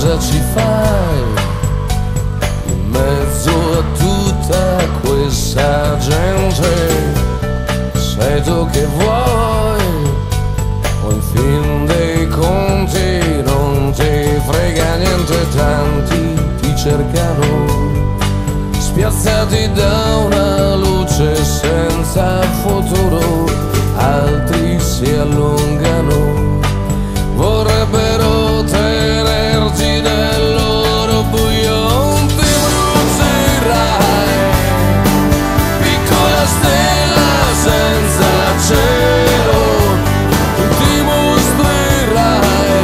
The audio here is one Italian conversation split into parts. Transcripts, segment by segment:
cosa ci fai in mezzo a tutta questa gente? Sei tu che vuoi, o in fin dei conti non ti frega niente, tanti ti cercano, spiazzati da una luce senza futuro, altri si allungano, vorrebbero tenerti nel loro buio. Ti brucerai, piccola stella senza cielo, ti mostrerai,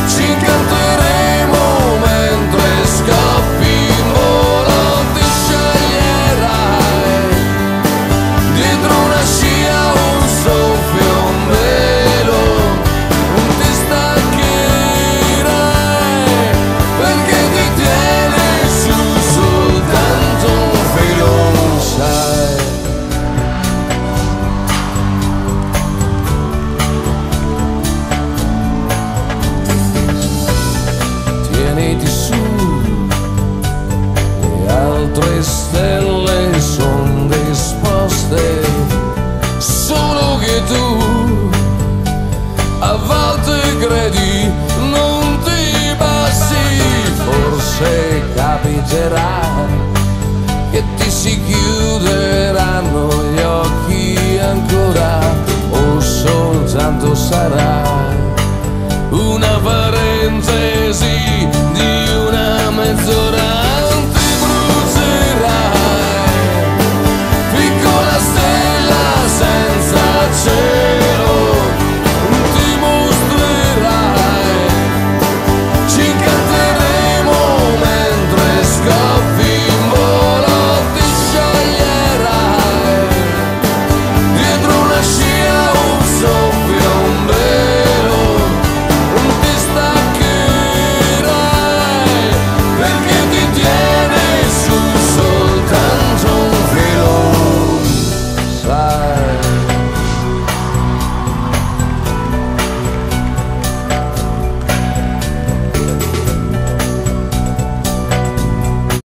ci incanteremo mentre scappi in volo, ti sceglierai, dietro una scia un soffio, un velo, ti staccherai, perché ti tieni su soltanto un filo, sai. Tieniti su, le altre stelle son disposte, solo che tu a volte credi non ti basti. Forse capiterà che ti si chiuderanno gli occhi ancora, o soltanto sarà